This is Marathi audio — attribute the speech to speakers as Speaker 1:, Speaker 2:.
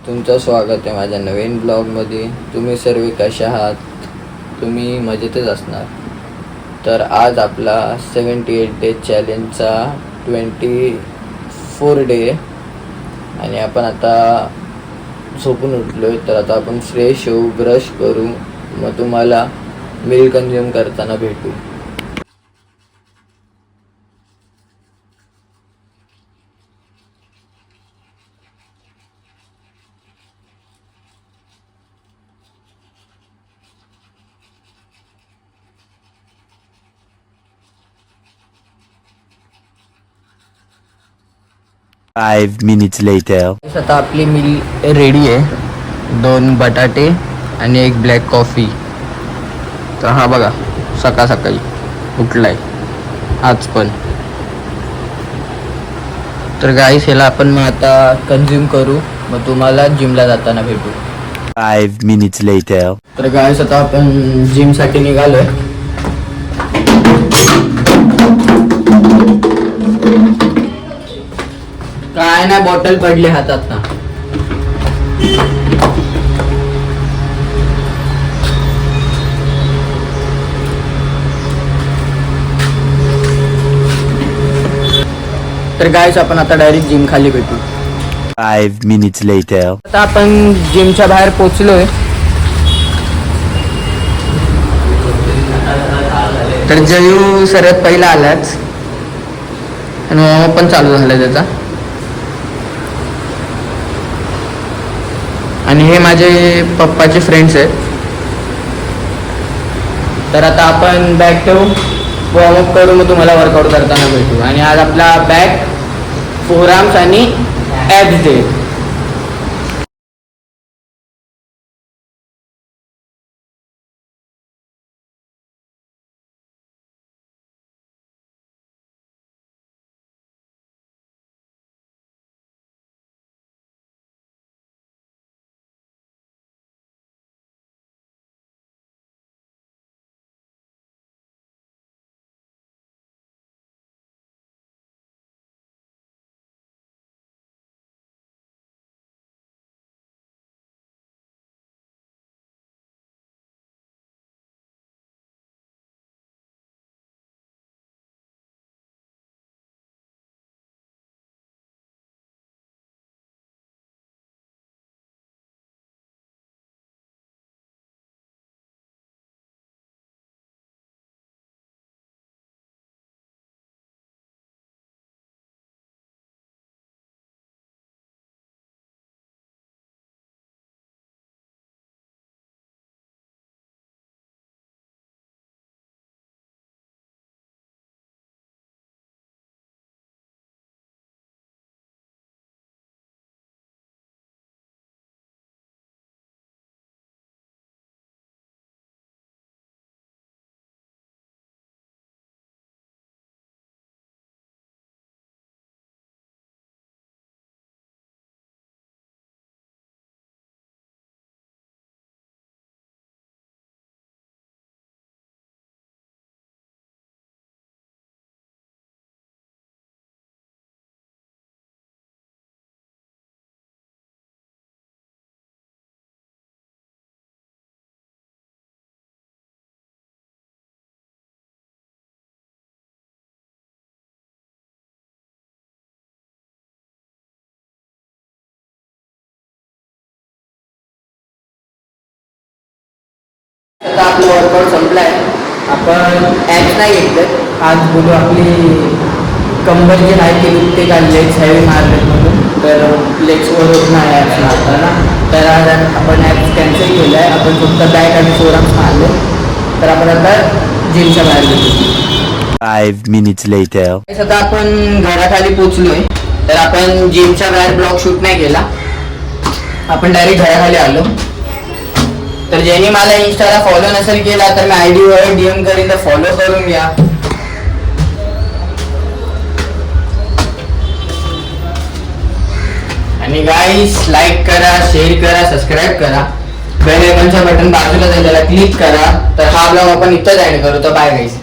Speaker 1: तुमचं स्वागत आहे माझ्या नवीन ब्लॉगमध्ये. तुम्ही सर्व कसे आहात? तुम्ही मजेतच असणार. तर आज आपला 78 डे चॅलेंजचा 24 डे आणि आपण आता झोपून उठलो आहे. तर आता आपण फ्रेश होऊ, ब्रश करू, मग तुम्हाला मिल कंझ्युम करताना भेटू.
Speaker 2: Five minutes later.
Speaker 1: आता आपली मिल रेडी आहे. 2 बटाटे आणि 1 ब्लॅक कॉफी. तर हा बघा सकाळी उठलाय आज पण. तर गाईस ह्याला आपण मग आता कंझ्युम करू, मग तुम्हाला जिमला जाताना भेटू.
Speaker 2: 5 minutes later.
Speaker 1: तर गाईस आता आपण जिमसाठी निघालोय. काय नाही, बॉटल पडली हातात ना. तर गाईस आपण आता डायरेक्ट जिम खाली भेटू.
Speaker 2: 5 minutes later.
Speaker 1: आता आपण जिमच्या बाहेर पोहोचलोय. तर जयू सर्वात पहिला आलाच आणि वॉर्मअप पण चालू झाला त्याचा. आणि हे माझे पप्पाचे फ्रेंड्स आहेत. तर आता आपण बॅग ठेवू, वॉर्मअप करू, मग तुम्हाला वर्कआउट करताना भेटू. आणि आज आपला बॅक, फोरआर्म्स आणि ॲब्स डे. आता आपलं वर्कआउट संपलाय. आपण ॲप्स नाही घेतलं आज. बोलू आपली कंबर जी आहे ती दुखते का, लेग्स हॅवी मारले म्हणून. तर लेग्सवर होत नाही ॲप्स मारताना. तर आज आपण ॲप्स कॅन्सल केलं आहे. आपण फक्त बॅक आणि फोरआर्म्स मारले. तर आपण आता जिमच्या बाहेर गेलो.
Speaker 2: 5 minutes later.
Speaker 1: आता आपण घराखाली पोचलोय. तर आपण जिमच्या बाहेर ब्लॉग शूट नाही केला, आपण डायरेक्ट घराखाली आलो. तर ज्यांनी मला इंस्टाला फॉलो नसेल केला तर मी आयडी वर DM करीन, तर फॉलो करून घ्या. आणि गाईस लाईक करा, शेअर करा, सबस्क्राईब करा. बेल आयकॉनच्या बटन बाजूला त्याला क्लिक करा. तर हा ब्लॉग आपण इथंच एंड करू. तर बाय गाईस.